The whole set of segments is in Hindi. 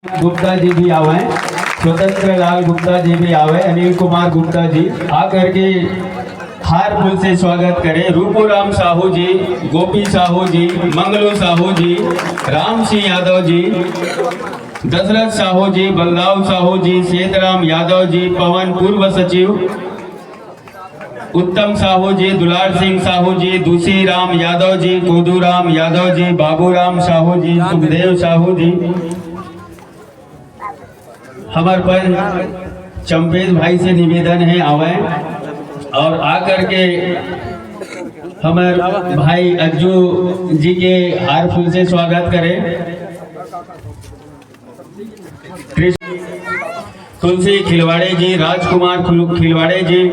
गुप्ता जी भी आवे, स्वतंत्र लाल गुप्ता जी भी आवे, अनिल कुमार गुप्ता जी आकर के हार फूल से स्वागत करें। रूपूराम साहू जी, गोपी साहू जी, मंगलू साहू जी, राम सिंह यादव जी, दशरथ साहू जी, बलराव साहू जी, सेतराम यादव जी, पवन पूर्व सचिव, उत्तम साहू जी, दुलार सिंह साहू जी, दूसी राम यादव जी, कोदूराम यादव जी, बाबूराम साहू जी, सुखदेव साहू जी, हमारे पर चंपेश भाई से निवेदन है आवे और आकर के हमारे भाई अज्जू जी के हार फूल से स्वागत करें। तुलसी खिलवाड़े जी, राजकुमार खिलवाड़े जी,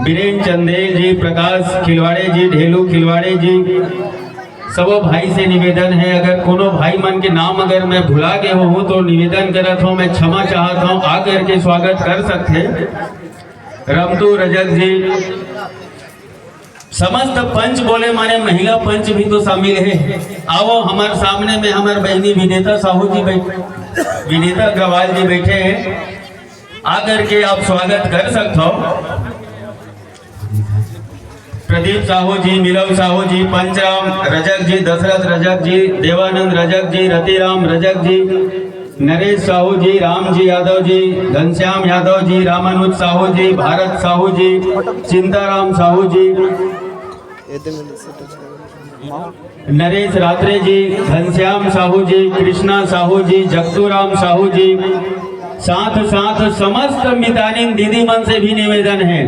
बीरेन चंदेल जी, प्रकाश खिलवाड़े जी, ढेलू खिलवाड़े जी, सबो भाई से निवेदन है अगर कोनो भाई मन के नाम अगर मैं भुला गए हूँ तो निवेदन करत हूँ, मैं क्षमा चाहता हूँ, आकर के स्वागत कर सकते। रमतू रजक जी, समस्त पंच बोले माने महिला पंच भी तो शामिल है। आओ हमारे सामने में हमारे बहनी विनेता साहू जी विनेता अग्रवाल जी बैठे हैं, आकर के आप स्वागत कर सकते हो। प्रदीप साहू जी, मिलव साहू जी, पंचराम रजक जी, दशरथ रजक जी, देवानंद रजक जी, रतिराम रजक जी, नरेश साहू जी, राम जी यादव जी, घनश्याम यादव जी, रामानुज साहू जी, भारत साहू जी, चिंताराम साहू जी, नरेश रात्रे जी, घनश्याम साहू जी, कृष्णा साहू जी, जगतूराम साहू जी, साथ साथ समस्त मितानिन दीदी मन से भी निवेदन है,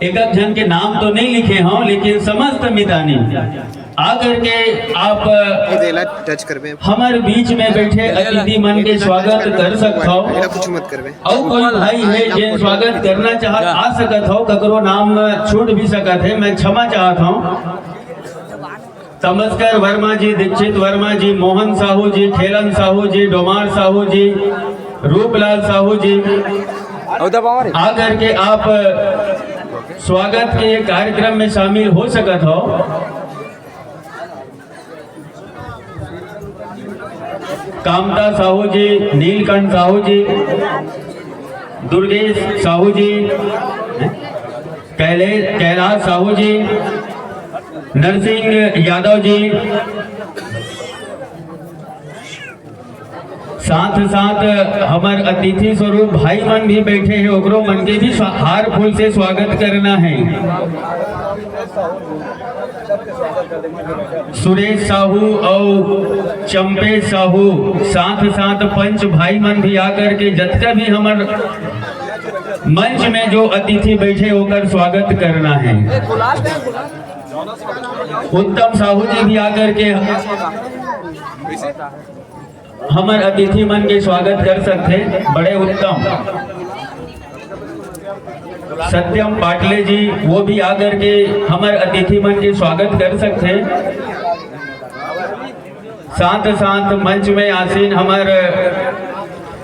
एक जन के नाम तो नहीं लिखे हों लेकिन समस्त मितानी आकर के आप टच करबे हमारे बीच में बैठे अतिथि मन के स्वागत कर सकते हो। कुछ मत करबे और कोई भाई है जो स्वागत करना चाहत आ सकत हो, ककरो नाम छूट भी सकत है, मैं क्षमा चाहता हूँ। तमस्कर वर्मा जी, दीक्षित वर्मा जी, मोहन साहू जी, खेलन साहू जी, डोमार साहू जी, रूपलाल साहू जी, आकर के आप स्वागत के कार्यक्रम में शामिल हो सकत हो। कामता साहू जी, नीलकंठ साहू जी, दुर्गेश साहू जी, कैलाश साहू जी, नरसिंह यादव जी, साथ साथ हमारे अतिथि स्वरूप भाई मन भी बैठे हैं, ओकरो मन के भी हार फूल से स्वागत करना है। सुरेश साहू और चंपे साहू, साथ साथ पंच भाई मन भी आकर के जतका भी हमारे मंच में जो अतिथि बैठे होकर स्वागत करना है। उत्तम साहू जी भी आकर के हमारे अतिथि मन के स्वागत कर सकते। बड़े उत्तम सत्यम पाटले जी, वो भी आकर के हमारे अतिथि मन के स्वागत कर सकते। साथ साथ मंच में आसीन हमारे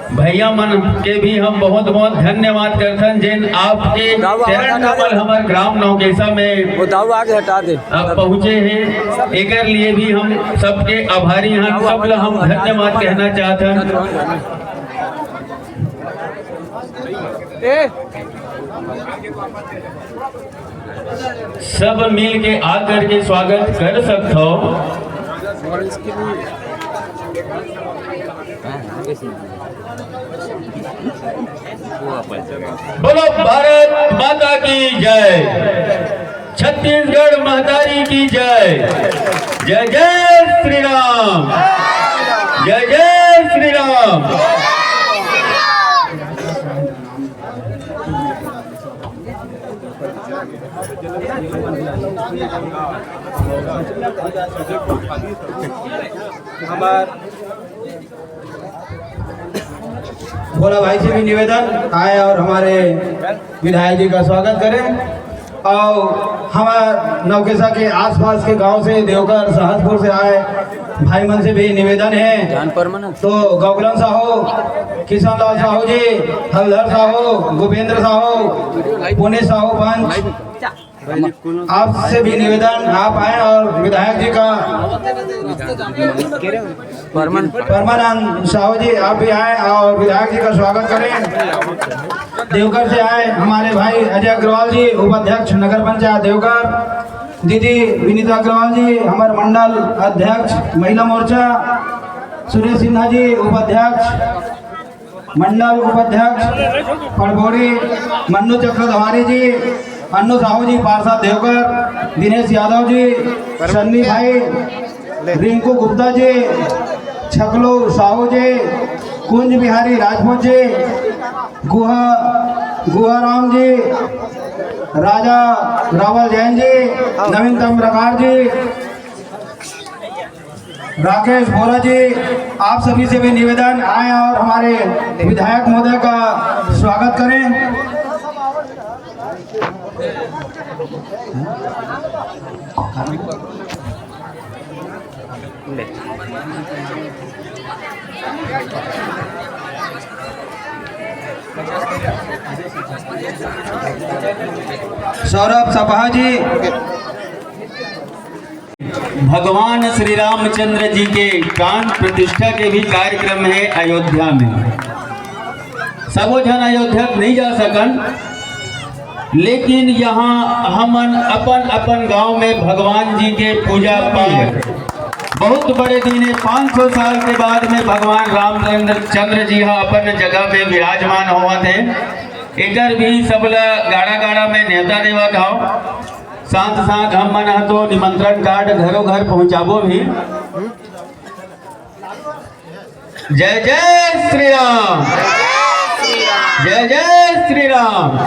भैया मन के भी हम बहुत बहुत धन्यवाद करते हैं, जिन आपके चरण कमल हमारे ग्राम नौकेसा में आगे हटा दे आप पहुँचे हैं, एक लिए भी हम सबके आभारी हैं, सब लोग हम धन्यवाद कहना चाहते हैं। सब मिल के आकर के स्वागत कर सकते हो। बोलो भारत माता की जय, छत्तीसगढ़ महतारी की जय, जय जय श्री राम, जय जय श्री राम। भोला भाई से भी निवेदन आए और हमारे विधायक जी का स्वागत करें। और हमारे नवकेसा के आसपास के गांव से, देवघर, सहसपुर से आए भाई मन से भी निवेदन है। तो गौगलन साहू, किशन लाल साहू जी, हलधर साहू, गोपेंद्र साहू, पुणे साहू पंच, आपसे भी निवेदन आप आए और विधायक जी का परमानंद साहू जी आप भी आए और विधायक जी का स्वागत करें। देवघर से आए हमारे भाई अजय अग्रवाल जी उपाध्यक्ष नगर पंचायत देवघर, दीदी विनीता अग्रवाल जी हमारे मंडल अध्यक्ष महिला मोर्चा, सुरेश सिन्हा जी उपाध्यक्ष मंडल उपाध्यक्ष पड़बोड़ी, मन्नू चक्रधवारी जी, अन्नू साहू जी पार्षद देवघर, दिनेश यादव जी, सन्नी भाई, रिंकू गुप्ता जी, छकलू साहू जी, कुंज बिहारी राजपूत जी, गुहा राम जी, राजा रावल जैन जी, नवीनतम प्रकार जी, राकेश बोरा जी, आप सभी से भी निवेदन आए और हमारे विधायक महोदय का स्वागत करें। सौरभ सपहा जी, भगवान श्री रामचंद्र जी के प्राण प्रतिष्ठा के भी कार्यक्रम है अयोध्या में। सबो जन अयोध्या नहीं जा सकन, लेकिन यहाँ हमन अपन अपन गांव में भगवान जी के पूजा पाठ बहुत बड़े दिन है। 500 साल के बाद में भगवान रामचंद्र जी अपन जगह में विराजमान होवत है। एकर भी सबला गाड़ा गाड़ा में नेता देवत हो, साथ साथ हम मन तो निमंत्रण कार्ड घरों घर पहुंचाबो भी। जय जय श्री राम, जय जय श्री राम।